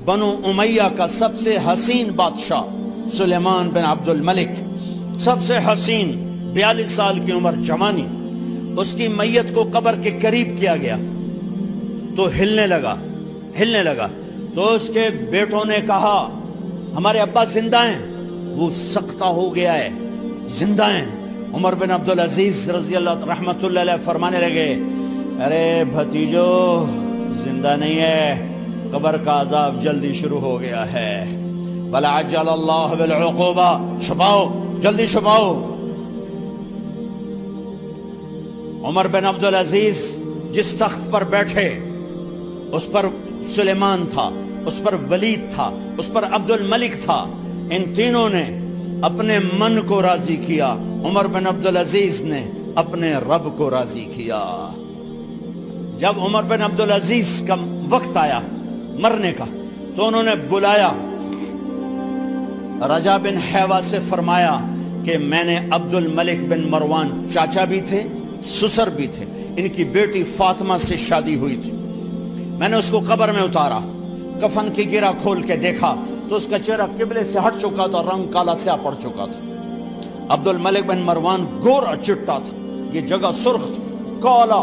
بنو امیہ کا سب سے حسین بادشاہ سلیمان بن عبد الملک، سب سے حسین، 42 سال کی عمر، جوانی، اس کی میت کو قبر کے قریب کیا گیا تو ہلنے لگا تو اس کے بیٹوں نے کہا ہمارے ابا زندہ ہیں، وہ سختہ ہو گیا ہے، زندہ ہیں۔ عمر بن عبدالعزیز رضی اللہ رحمت اللہ علیہ فرمانے لگے ارے بھتیجو زندہ نہیں ہے، قبر کا عذاب جلدی شروع ہو گیا ہے، وَلَعَجَّلَ اللَّهُ بِالْعُقُوبَةِ، چھپاؤ، جلدی چھپاؤ۔ عمر بن عبدالعزیز جس تخت پر بیٹھے اس پر سلیمان تھا، اس پر ولید تھا، اس پر عبد الملک تھا، ان تینوں نے اپنے من کو راضی کیا، عمر بن عبدالعزیز نے اپنے رب کو راضی کیا۔ جب عمر بن عبدالعزیز کا وقت آیا مرنے کا تو انہوں نے بلایا رجا بن حیوہ سے، فرمایا کہ میں نے عبد الملک بن مروان، چاچا بھی تھے سسر بھی تھے، ان کی بیٹی فاطمہ سے شادی ہوئی تھی، میں نے اس کو قبر میں اتارا، کفن کی گرہ کھول کے دیکھا تو اس کا چہرہ قبلے سے ہٹ چکا تھا، رنگ کالا سیاہ پڑ چکا تھا۔ عبد الملک بن مروان گورا چٹا تھا، یہ جگہ سرخ تھی، کالا۔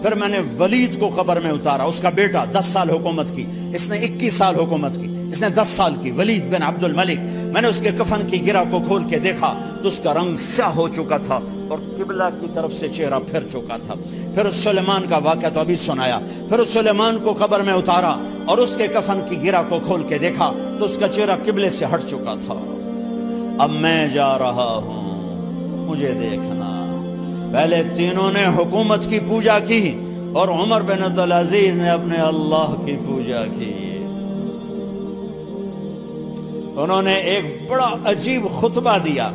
پھر میں نے ولید کو قبر میں اتارا، اس کا بیٹا 10 سال حکومت کی، اس نے 21 سال حکومت کی، اس نے 10 سال کی، ولید بن عبد الملک۔ میں نے اس کے کفن کی گرہ کو کھول کے دیکھا تو اس کا رنگ سیاہ ہو چکا تھا اور قبلہ کی طرف سے چہرہ پھر چکا تھا۔ پھر اس سلیمان کا واقعہ تو ابھی سنایا، پھر اس سلیمان کو قبر میں اتارا اور اس کے کفن کی گرہ کو کھول کے دیکھا تو اس کا چہرہ قبلے سے ہٹ چکا تھا۔ اب میں جا رہا ہوں، مجھے دیکھنا۔ پہلے تینوں نے حکومت کی پوجا کی اور عمر بن عبدالعزیز نے اپنے اللہ کی پوجا کی۔ انہوں نے ایک بڑا عجیب خطبہ دیا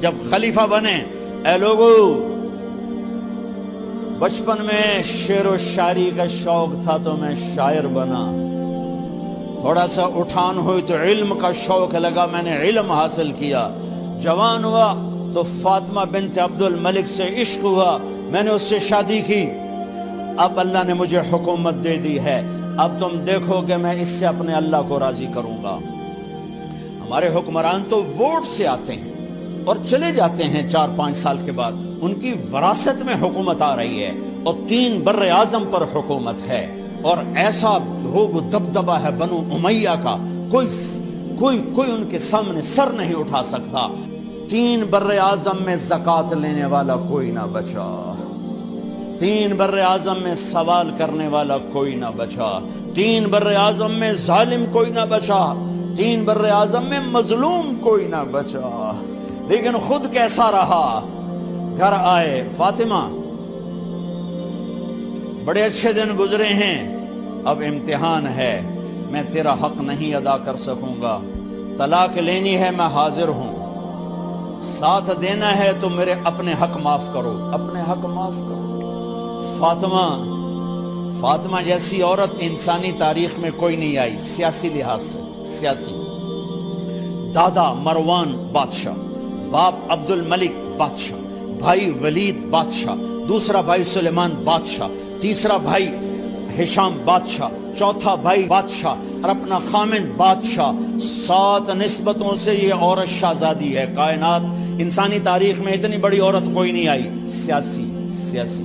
جب خلیفہ بنے، اے لوگو، بچپن میں شعر و شاعری کا شوق تھا تو میں شاعر بنا، تھوڑا سا اٹھان ہوئی تو علم کا شوق لگا، میں نے علم حاصل کیا، جوان ہوا تو فاطمہ بنت عبد الملک سے عشق ہوا، میں نے اس سے شادی کی، اب اللہ نے مجھے حکومت دے دی ہے، اب تم دیکھو کہ میں اس سے اپنے اللہ کو راضی کروں گا۔ ہمارے حکمران تو ووٹ سے آتے ہیں اور چلے جاتے ہیں 4-5 سال کے بعد، ان کی وراثت میں حکومت آ رہی ہے اور 3 بر اعظم پر حکومت ہے، اور ایسا روب و دبدبہ ہے بنو امیہ کا، کوئی ان کے سامنے سر نہیں اٹھا سکتا۔ 3 بر اعظم میں زکوٰۃ لینے والا کوئی نہ بچا، 3 بر اعظم میں سوال کرنے والا کوئی نہ بچا، 3 بر اعظم میں ظالم کوئی نہ بچا، 3 بر اعظم میں مظلوم کوئی نہ بچا۔ لیکن خود کیسا رہا؟ گھر آئے، فاطمہ بڑے اچھے دن گزرے ہیں، اب امتحان ہے، میں تیرا حق نہیں ادا کر سکوں گا، طلاق لینی ہے میں حاضر ہوں، ساتھ دینا ہے تو میرے اپنے حق معاف کرو، اپنے حق معاف کرو۔ فاطمہ جیسی عورت انسانی تاریخ میں کوئی نہیں آئی، سیاسی لحاظ سے، سیاسی۔ دادا مروان بادشاہ، باپ عبد الملک بادشاہ، بھائی ولید بادشاہ، دوسرا بھائی سلیمان بادشاہ، تیسرا بھائی ہشام بادشاہ، چوتھا بھائی بادشاہ اور اپنا خامن بادشاہ، 7 نسبتوں سے یہ عورت شہزادی ہے۔ کائنات انسانی تاریخ میں اتنی بڑی عورت کوئی نہیں آئی، سیاسی۔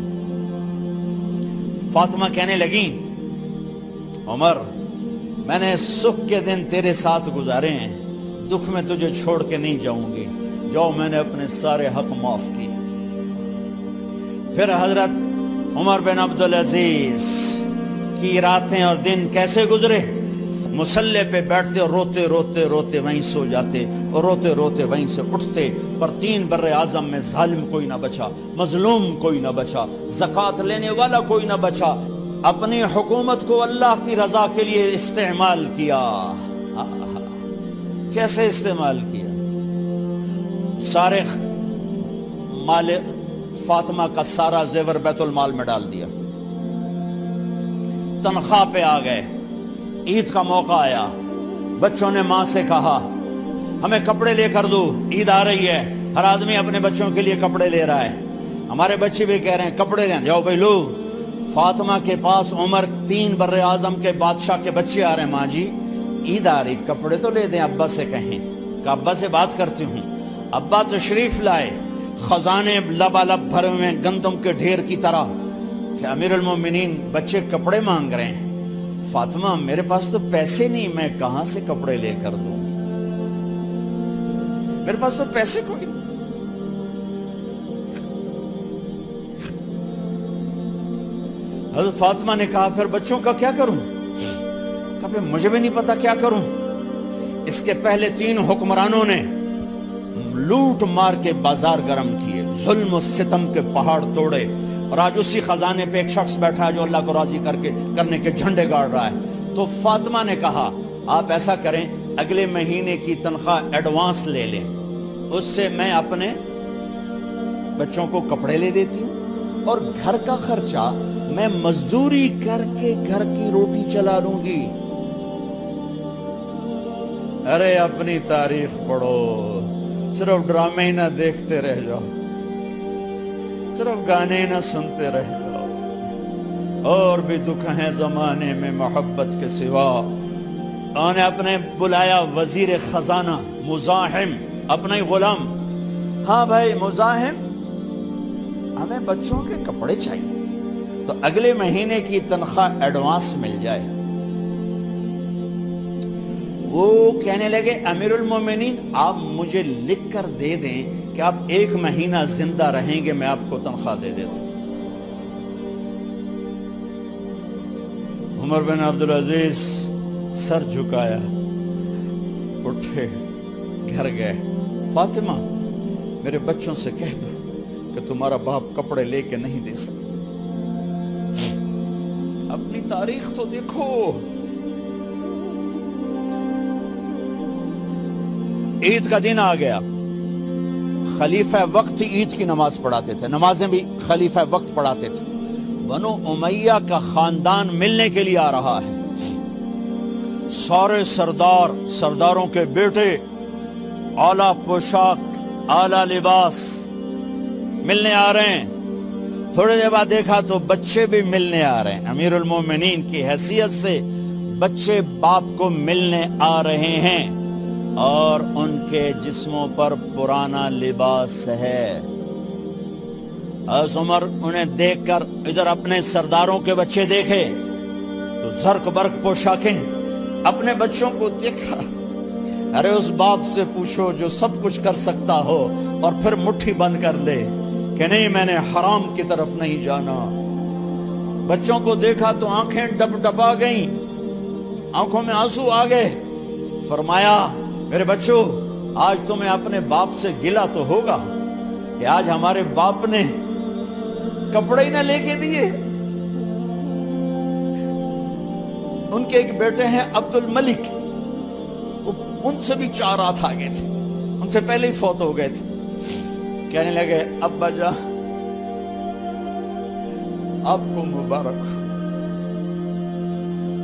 فاطمہ کہنے لگیں عمر، میں نے سکھ کے دن تیرے ساتھ گزارے ہیں، دکھ میں تجھے چھوڑ کے نہیں جاؤں گی، جو میں نے اپنے سارے حق معاف کیے۔ پھر حضرت عمر بن عبدالعزیز کی راتیں اور دن کیسے گزرے؟ مسلح پہ بیٹھتے اور روتے وہیں سو جاتے اور روتے وہیں سے اٹھتے، پر 3 بر اعظم میں ظالم کوئی نہ بچا، مظلوم کوئی نہ بچا، زکوٰۃ لینے والا کوئی نہ بچا، اپنی حکومت کو اللہ کی رضا کے لیے استعمال کیا۔ کیسے استعمال کیا؟ سارے مال فاطمہ کا سارا زیور بیت المال میں ڈال دیا، تنخواہ پہ آ گئے، عید کا موقع آیا، بچوں نے ماں سے کہا ہمیں کپڑے لے کر دو، عید آ رہی ہے، ہر آدمی اپنے بچوں کے لیے کپڑے لے رہا ہے، ہمارے بچے بھی کہہ رہے ہیں کپڑے لیں، جاؤ بھائی لو۔ فاطمہ کے پاس عمر 3 بر اعظم کے بادشاہ کے بچے آ رہے ہیں، ماں جی عید آ رہی، کپڑے تو لے دیں، ابا سے کہیں کہ ابا سے بات کرتی ہوں۔ ابا تشریف لائے، خزانے لبالب بھرے ہوئے گندم کے ڈھیر کی طرح کہ امیر المومنین بچے کپڑے مانگ رہے ہیں۔ فاطمہ میرے پاس تو پیسے نہیں، میں کہاں سے کپڑے لے کر دوں، میرے پاس تو پیسے کوئی نہیں۔ حضرت فاطمہ نے کہا پھر بچوں کا کیا کروں؟ کہا پھر مجھے بھی نہیں پتا کیا کروں۔ اس کے پہلے 3 حکمرانوں نے لوٹ مار کے بازار گرم کیے، ظلم و ستم کے پہاڑ توڑے، اور آج اسی خزانے پہ ایک شخص بیٹھا ہے جو اللہ کو راضی کرنے کے جھنڈے گاڑ رہا ہے۔ تو فاطمہ نے کہا آپ ایسا کریں، اگلے مہینے کی تنخواہ ایڈوانس لے لیں، اس سے میں اپنے بچوں کو کپڑے لے دیتی ہوں، اور گھر کا خرچہ میں مزدوری کر کے گھر کی روٹی چلا لوں گی۔ ارے اپنی تاریخ پڑھو، صرف ڈرامے نہ دیکھتے رہ جاؤ، صرف گانے نہ سنتے رہ جاؤ، اور بھی دکھ ہیں زمانے میں محبت کے سوا۔ انہوں نے اپنے بلایا وزیر خزانہ مزاحم، اپنا ہی غلام، ہاں بھائی مزاحم ہمیں بچوں کے کپڑے چاہیے، تو اگلے مہینے کی تنخواہ ایڈوانس مل جائے۔ وہ کہنے لگے امیر المومنین آپ مجھے لکھ کر دے دیں کہ آپ 1 مہینہ زندہ رہیں گے، میں آپ کو تنخواہ دے دیتا ہوں۔ عمر بن عبدالعزیز سر جھکایا، اٹھے، گھر گئے، فاطمہ میرے بچوں سے کہہ دو کہ تمہارا باپ کپڑے لے کے نہیں دے سکتا۔ اپنی تاریخ تو دیکھو۔ عید کا دن آ گیا، خلیفہ وقت عید کی نماز پڑھاتے تھے، نمازیں بھی خلیفہ وقت پڑھاتے تھے۔ بنو امیہ کا خاندان ملنے کے لیے آ رہا ہے، سارے سرداروں کے بیٹے اعلیٰ پوشاک، اعلیٰ لباس ملنے آ رہے ہیں۔ تھوڑے دیر بعد دیکھا تو بچے بھی ملنے آ رہے ہیں، امیر المومنین کی حیثیت سے بچے باپ کو ملنے آ رہے ہیں، اور ان کے جسموں پر پرانا لباس ہے۔ حضرت عمر انہیں دیکھ کر ادھر اپنے سرداروں کے بچے دیکھے تو زرق برق پوشاکیں، اپنے بچوں کو دیکھا۔ ارے اس باپ سے پوچھو جو سب کچھ کر سکتا ہو اور پھر مٹھی بند کر لے کہ نہیں میں نے حرام کی طرف نہیں جانا۔ بچوں کو دیکھا تو آنکھیں ڈب ڈبا گئیں، آنکھوں میں آنسو آ گئے۔ فرمایا میرے بچوں آج تمہیں اپنے باپ سے گلہ تو ہوگا کہ آج ہمارے باپ نے کپڑے ہی نہ لے کے دیے۔ ان کے ایک بیٹے ہیں عبد الملک، ان سے بھی 4 ہاتھ آگے تھے، ان سے پہلے ہی فوت ہو گئے تھے۔ کہنے لگے ابا جان آپ کو مبارک ہو،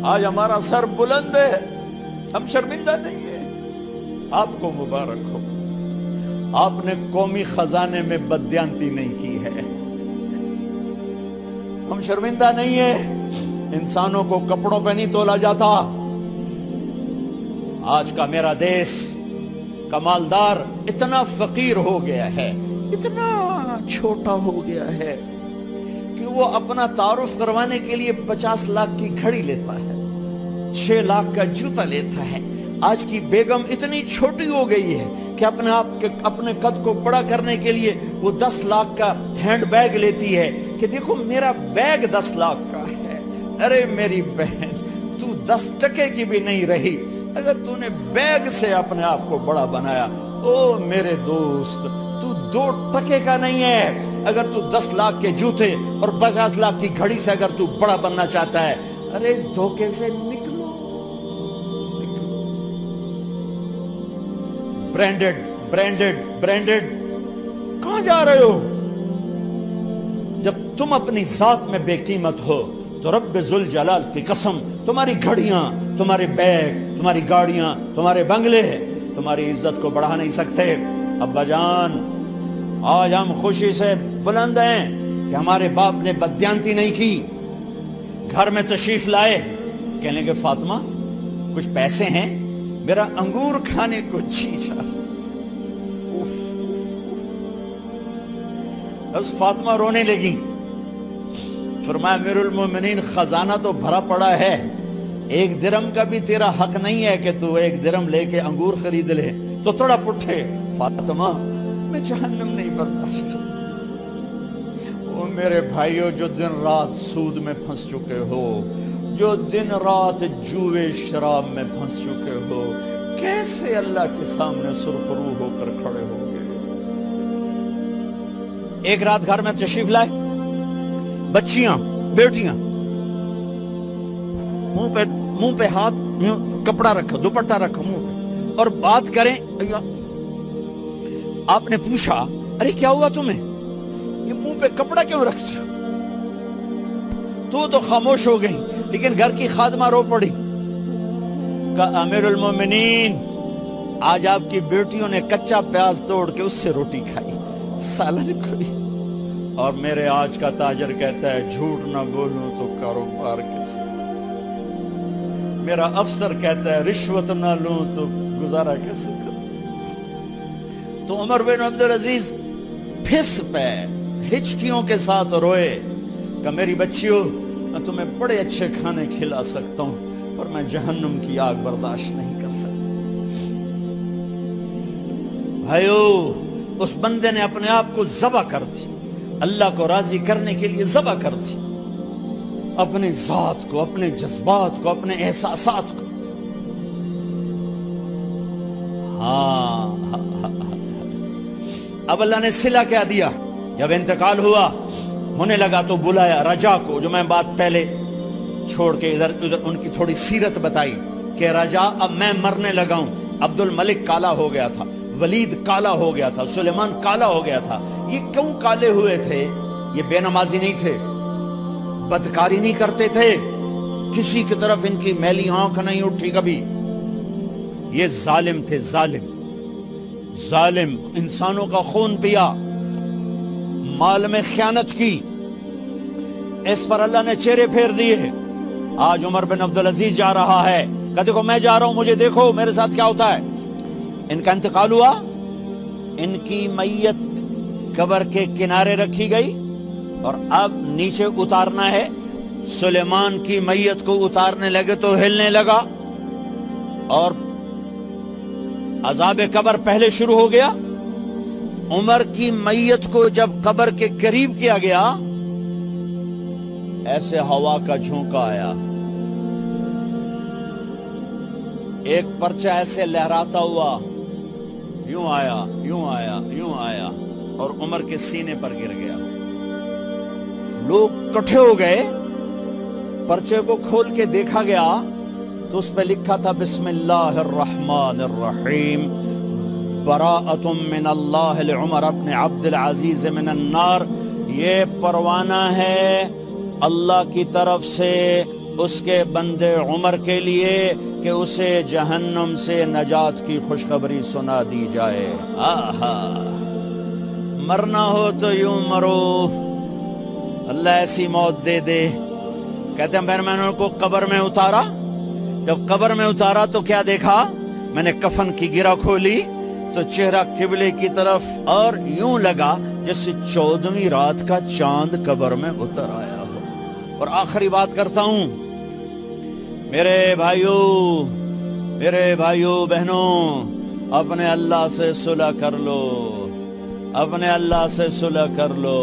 آج ہمارا سر بلند ہے، ہم شرمندہ نہیں ہیں، آپ کو مبارک ہو، آپ نے قومی خزانے میں بددیانتی نہیں کی ہے، ہم شرمندہ نہیں ہیں، انسانوں کو کپڑوں پہ نہیں تولا جاتا۔ آج کا میرا دیس کا مالدار اتنا فقیر ہو گیا ہے، اتنا چھوٹا ہو گیا ہے کہ وہ اپنا تعارف کروانے کے لیے 50 لاکھ کی گھڑی لیتا ہے، 6 لاکھ کا جوتا لیتا ہے۔ آج کی بیگم اتنی چھوٹی ہو گئی ہے کہ اپنے قد کو بڑا کرنے کے لیے وہ 10 لاکھ کا ہینڈ بیگ لیتی ہے کہ دیکھو میرا بیگ 10 لاکھ کا ہے۔ ارے میری بہن تو 10 ٹکے کی بھی نہیں رہی اگر تو نے بیگ سے اپنے آپ کو بڑا بنایا۔ او میرے دوست تو 2 ٹکے کا نہیں ہے اگر تو 10 لاکھ کے جوتے اور 50 لاکھ کی گھڑی سے اگر تو بڑا بننا چاہتا ہے۔ ارے اس دھوکے سے نکلو۔ برینڈڈ کہاں جا رہے ہو؟ جب تم اپنی ذات میں بے قیمت ہو تو رب ذوالجلال کی قسم تمہاری گھڑیاں، تمہارے بیگ، تمہاری گاڑیاں، تمہارے بنگلے تمہاری عزت کو بڑھا نہیں سکتے۔ ابا جان آج ہم خوشی سے بلند ہیں کہ ہمارے باپ نے بددیانتی نہیں کی۔ گھر میں تشریف لائے، کہنے لگے فاطمہ کچھ پیسے ہیں، میرا انگور کھانے کو جی چاہ رہا۔ بس فاطمہ رونے لگی، فرمایا امیر المومنین خزانہ تو بھرا پڑا ہے، 1 درم کا بھی تیرا حق نہیں ہے کہ تو 1 درم لے کے انگور خرید لے۔ تو تھوڑا پٹھے، فاطمہ میں جہنم نہیں برداشت کر سکتا۔ او میرے بھائیو، جو دن رات سود میں پھنس چکے ہو، جو دن رات جوے شراب میں پھنس چکے ہو، کیسے اللہ کے سامنے سرخرو ہو کر کھڑے ہو گئے؟ ایک رات گھر میں تشریف لائے، بچیاں بیٹیاں، منہ پہ ہاتھ، کپڑا رکھا، دوپٹہ رکھا منہ پہ، اور بات کریں۔ آپ نے پوچھا ارے کیا ہوا تمہیں، یہ منہ پہ کپڑا کیوں رکھتی ہو؟ تو خاموش ہو گئی، لیکن گھر کی خادمہ رو پڑی، کہا امیر المومنین آج آپ کی بیٹیوں نے کچا پیاز توڑ کے اس سے روٹی کھائی، سالن کھائی، اور میرے آج کا تاجر کہتا ہے جھوٹ نہ بولوں تو کاروبار کیسے، میرا افسر کہتا ہے رشوت نہ لوں تو گزارا کیسے کروں۔ تو عمر بن عبدالعزیز پھس پہ ہچکیوں کے ساتھ روئے کہ میری بچیوں، میں تمہیں بڑے اچھے کھانے کھلا سکتا ہوں، پر میں جہنم کی آگ برداشت نہیں کر سکتا۔ بھائیو، اس بندے نے اپنے آپ کو ذبح کر دی، اللہ کو راضی کرنے کے لیے ذبح کر دی، اپنے ذات کو، اپنے جذبات کو، اپنے احساسات کو۔ اب اللہ نے صلہ کیا دیا، جب انتقال ہونے لگا تو بلایا رجا کو، جو میں بات پہلے چھوڑ کے ادھر ان کی تھوڑی سیرت بتائی کہ رجا اب میں مرنے لگا ہوں۔ عبد الملک کالا ہو گیا تھا، ولید کالا ہو گیا تھا، سلیمان کالا ہو گیا تھا۔ یہ کیوں کالے ہوئے تھے؟ یہ بے نمازی نہیں تھے، بدکاری نہیں کرتے تھے، کسی کی طرف ان کی میلی آنکھ نہیں اٹھی کبھی۔ یہ ظالم تھے، ظالم، انسانوں کا خون پیا، مال میں خیانت کی، اس پر اللہ نے چہرے پھیر دیے۔ آج عمر بن عبدالعزیز جا رہا ہے کہ دیکھو میں جا رہا ہوں، مجھے دیکھو میرے ساتھ کیا ہوتا ہے۔ ان کا انتقال ہوا، ان کی میت قبر کے کنارے رکھی گئی، اور اب نیچے اتارنا ہے۔ سلیمان کی میت کو اتارنے لگے تو ہلنے لگا، اور عذاب قبر پہلے شروع ہو گیا۔ عمر کی میت کو جب قبر کے قریب کیا گیا، ایسے ہوا کا جھونکا آیا، ایک پرچہ ایسے لہراتا ہوا یوں آیا، یوں آیا، یوں آیا، اور عمر کے سینے پر گر گیا۔ لوگ کٹھے ہو گئے، پرچے کو کھول کے دیکھا گیا تو اس پہ لکھا تھا بسم اللہ الرحمن الرحیم، براءۃ من اللہ لعمر بن عبد العزیز من النار۔ یہ پروانہ ہے اللہ کی طرف سے اس کے بندے عمر کے لیے کہ اسے جہنم سے نجات کی خوشخبری سنا دی جائے۔ آہا، مرنا ہو تو یوں مرو، اللہ ایسی موت دے دے۔ کہتے ہیں میں نے ان کو قبر میں اتارا، جب قبر میں اتارا تو کیا دیکھا؟ میں نے کفن کی گرہ کھولی تو چہرہ قبلے کی طرف، اور یوں لگا جیسے 14ویں رات کا چاند قبر میں اتر آیا ہو۔ اور آخری بات کرتا ہوں، میرے بھائیوں بہنوں، اپنے اللہ سے صلح کر لو، اپنے اللہ سے صلح کر لو۔